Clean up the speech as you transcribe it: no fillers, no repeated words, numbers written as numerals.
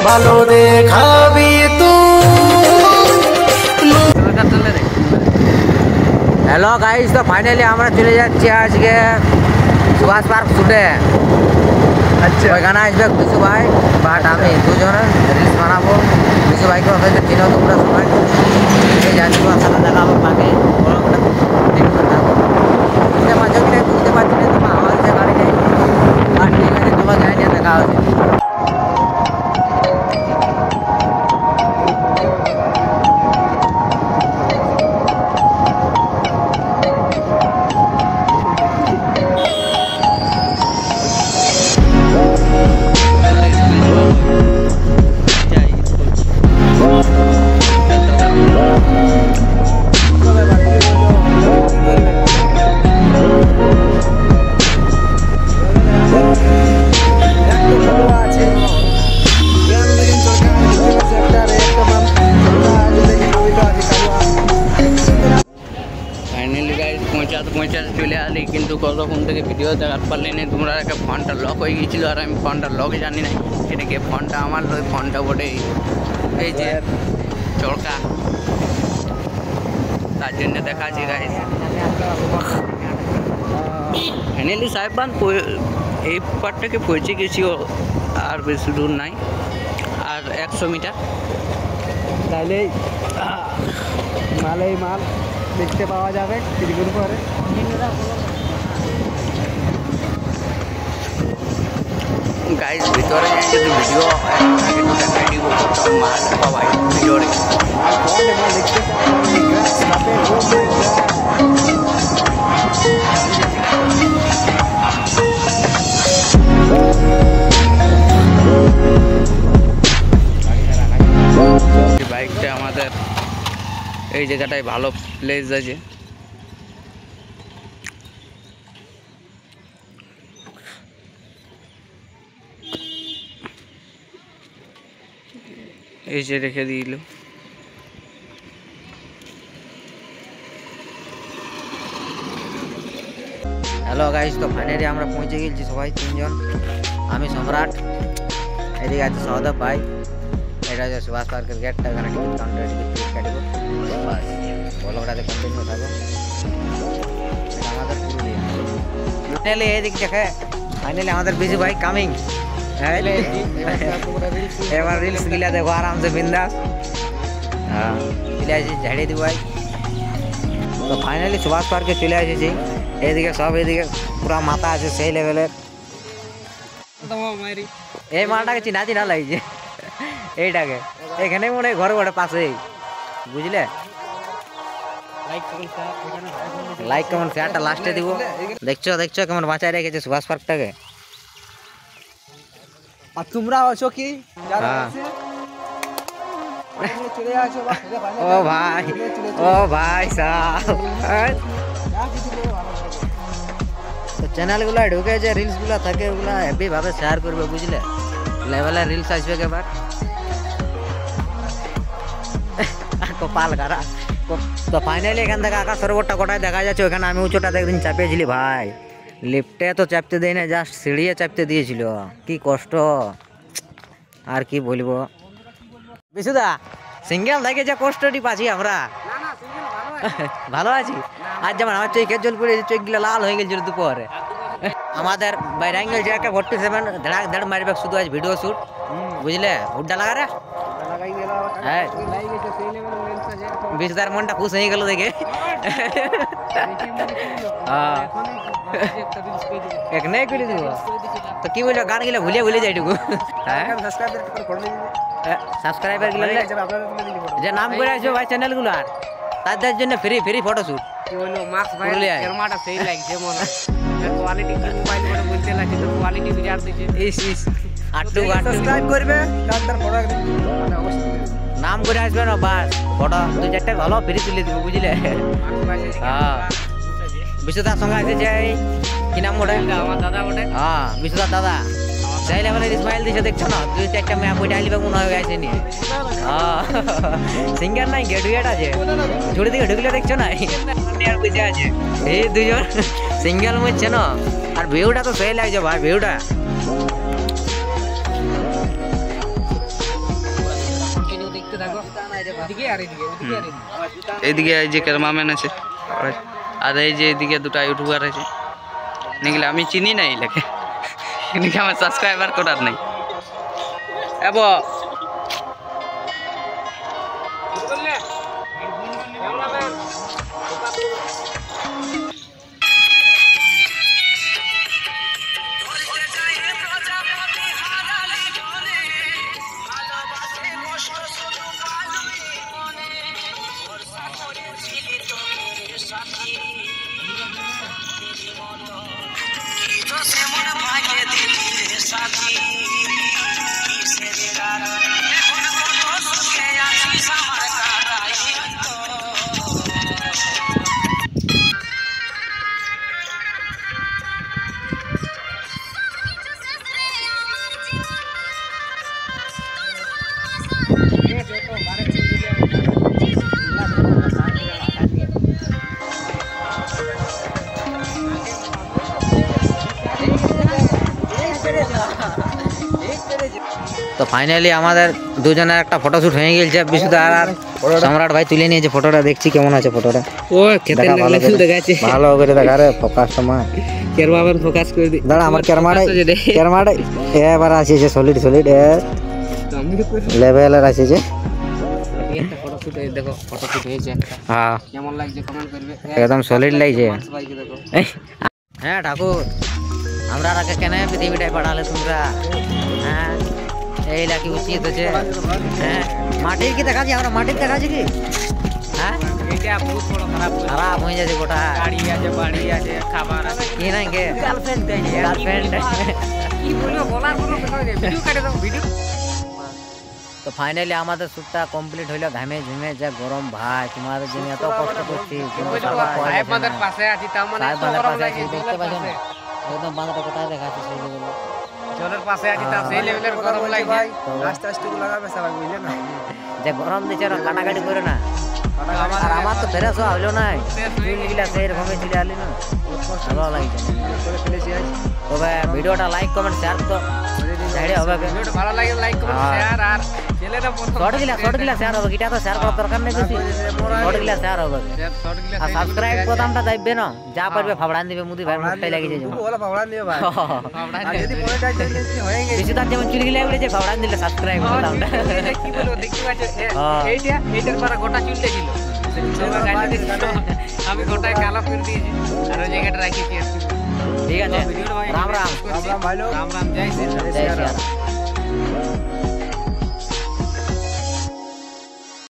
ভালো দেখাবি hello guys, तो फाइनली আমরা চলে যাচ্ছি আজকে সুভাষ পার্ক শুটে। আচ্ছা, ওইখানে আসবে বিশু ভাই, বাট আমি দুজনে রিলস বানাবো। বিশু ভাইকে হয়তো চিনো তোমরা সবাই, যাচ্ছি ওর সাথে দেখা হবে। বাকি দেখতে থাকো। বুঝতে পারছো কি না বুঝতে পারছি না, তোমার আওয়াজ যে গাড়ি নেই। আর ঠিক আছে, চলো যাই নিয়ে দেখা হচ্ছে। পৌঁছাতে চলে আসলি, কিন্তু কতক্ষণ থেকে ভিডিও দেখাতে পারলি না। তোমরা একটা ফোনটা লক হয়ে গিয়েছিল, আর আমি ফোনটা লক জানি না। এটাকে ফোনটা আমার ফোনটা বটে, এই যে চড়কা, তার জন্য দেখাচ্ছি গাইস। ফাইনালি সাহেবান এই পার্টটাকে পৌঁছে গেছি, আর বেশি দূর নাই, আর 100 মিটার তাহলে মালেই মাল দেখতে পাওয়া যাবে কিছুক্ষণ পরে। গাইস ভিতরে যদি ভিডিও মাল পাওয়া ভিতরে বাইকটা আমাদের এই জায়গাটায় ভালো প্লেস আছে। এই যে রেখে দিল। হ্যালো গাইস, তো ফাইনালি আমরা পৌঁছে গেছি সবাই তিনজন। আমি সম্রাট, এদিকে আছে সৌদব ভাই, এটা হচ্ছে সুভাষ পার্কের গেটটা। এখানে টিকিট কাউন্টার, টিকিট কাটবো, বাস ব্লগটাতে কন্টিনিউ থাকো। এটা আমাদের পুরুলিয়া। ফাইনালি এদিক দেখে, ফাইনালি আমাদের বিজু ভাই কামিং। এবার রিলস গিলা দেখো আরামসে বিন্দাস। হ্যাঁ, চলে আসি ঝাড়িয়ে দিব ভাই। তো ফাইনালি সুভাষ পার্কে চলে এসেছি। এদিকে সব, এদিকে পুরা মাথা আছে সেই লেভেলের। এই মালটাকে চিনা চিনা লাগছে, এইটাকে এখানে মনে হয় ঘর ঘরে পাশেই, বুঝলে। লাইক কমেন্ট শেয়ারটা লাস্টে দিব। দেখছো দেখছো কেমন বাঁচায় রেখেছে সুভাষ পার্কটাকে। আর তোমরা আছো কি? ও ভাই, ও ভাই সাহেব, তো চ্যানেলগুলো ঢুকে যে রিলসগুলো থাকে ওগুলা হেভি ভাবে শেয়ার করবে, বুঝলে। লেভেলের রিলস আসবে এবার। কপাল খারা। তো ফাইনালি এখান থেকে আকাশ সরোবরটা কোটায় দেখা যাচ্ছে। ওখানে আমি উঁচুটাতে একদিন চাপিয়েছিলি ভাই, লিফটে তো চাপতে দেয় না, জাস্ট সিঁড়িয়ে চাপতে দিয়েছিল। কি কষ্ট আর কি বলবো। বিশুদা সিঙ্গেল থেকে যে কষ্টটি পাচ্ছি আমরা, ভালো আছি। আর যেমন আমার চোখের জল পড়ে, চোখগুলো লাল হয়ে গেছিল দুপুরে। আমাদের বাইরাঙ্গেল যে 47 ধড় মারবে শুধু আজ ভিডিও শ্যুট, বুঝলে। হুড্ডা লাগা রে, হ্যাঁ। বিশুদার মনটা খুশ হয়ে গেল দেখে। এক নাই করে দিব তো কি বললো, গান গিলা ভুলিয়ে ভুলে যাইটুকু। সাবস্ক্রাইবার গুলো যে নাম করে আসবে ভাই চ্যানেল গুলো, আর তাদের জন্য ফ্রি ফ্রি ফটোশুট। কি বললো মার্কস ভাই, এরমাটা সেই লাগছে মনে। কোয়ালিটি কি মোবাইল করে বলতে লাগছে, তো কোয়ালিটি বিরাট দিছে। ইস আটটু সাবস্ক্রাইব করবে, তার ফটো একদম মানে অবশ্যই নাম করে আসবে না, বাস ফটো 2-4টা ভালো ফ্রি তুলে দিব, বুঝলে। হ্যাঁ, বিশুদার সঙ্গে আছে যে কি নাম ওটা, আমার দাদা ওটা। হ্যাঁ বিশুদার দাদা, সেই লেভেলের স্মাইল দিছে, দেখছো না। 2-4টা ম্যাপ ওইটা আলিবে মনে হয়ে গেছে নি। সিঙ্গার নাই, গেটুয়েট আছে ঝুড়ি দিকে ঢুকলে, দেখছো না বুঝে আছে। এই দুজন সিঙ্গেল মুছছে না, আর ভিউটা তো সেই লাগছে ভাই, ভিউটা এদিকে আর এদিকে ওদিকে আর এদিকে এইদিকে এই যে ক্যামেরাম্যান আছে আর এই যে এদিকে দুটা ইউটিউবার আছে নিগলে আমি চিনি না এলাকে এদিকে আমার সাবস্ক্রাইবার করার নাই এব করলে ক্যামেরাম্যান তো ফাইনালি আমাদের দুজনের একটা ফটোশুট হয়ে গেছে বিশুদা আর সম্রাট ভাই তুলে নিয়েছে ফটোটা দেখছি কেমন আছে ফটোটা ও খেতে দেখা ভালো লাগলে করে। দেখাচ্ছে ভালো করে দেখা রে ফোকাসটা মা কেরবাবেন ফোকাস করে দি দাঁড়া আমার ক্যামেরাটা এবার আসছে সলিড সলিড আমি তো লেভেলের আসছে একটা ফটো শুট দেখো ফটো শুট হয়েছে একটা হ্যাঁ কেমন লাগছে কমেন্ট করবে একদম সলিড লাগছে সবাইকে দেখো হ্যাঁ ঠাকুর আমরা রাখে কেন পৃথিবীটাই পাঠালে তোমরা হ্যাঁ এই লাকি উচিত হচ্ছে হ্যাঁ মাটির কি দেখাচ্ছি আমরা মাটির দেখাচ্ছি কি হ্যাঁ এটা বহুত বড় খারাপ খারাপ হয়ে যাচ্ছে গোটা গাড়ি আছে বাড়ি আছে খাবার আছে কি নাই কে গার্লফ্রেন্ড কি বলবো বলার কোনো কথা নেই ভিডিও কাটে দাও ভিডিও তো ফাইনালি আমাদের শ্যুটটা কমপ্লিট হইলো ঘামে ঝুমে যা গরম ভাই তোমাদের জন্য এত কষ্ট করছি কিন্তু সবার পাওয়া সাহেব যাচ্ছে মাদের না। পাশে আছি তার মানে সাহেব এত বাঁধের গরম পাশে আছি, লাগছে দেখতে জলের পাচ্ছ না? পাশে একদম বাঁধটা কোথায় দেখাচ্ছে সেই level এ। জলের পাশে আছি তার সেই লেভেলের গরম লাগছে যে গরম দিচ্ছে ওরা কাটাকাটি করে না আর আমার তো ফেরেস হইলো না চুলগুলা সেই রকমই চলে আলি না ভালো লাগছে তবে ভিডিওটা লাইক কমেন্ট শেয়ার তো ছেড়ে হবে ভিডিওটা ভালো লাগে লাইক করুন হ্যাঁ। শেয়ার আর ছেলেটা প্রথম শর্ট গিলা শেয়ার হবে এটা তো শেয়ার করার দরকার নেই বেশি শর্ট গিলা শেয়ার হবে শর্ট গিলা আর সাবস্ক্রাইব বোতামটা দাববে না যা পারবে ফাবড়ান দিবে মুদি ভাই মুখটাই লাগিয়ে যাবে বেশি তার যেমন চুরি গিলা বলেছে ফাবড়ান দিলে সাবস্ক্রাইব বোতামটা কি বলবো দেখতে পাচ্ছ হ্যাঁ। এইটার পরে গোটা চুলতে ছিল আমি গোটায় কালো করে দিয়েছি আর ওই জায়গাটা রাখিয়েছি একটু ঠিক আছে ভিডিওটা ভাই রাম রাম রাম রাম জয় শ্রী রাম। জয় শ্রী রাম।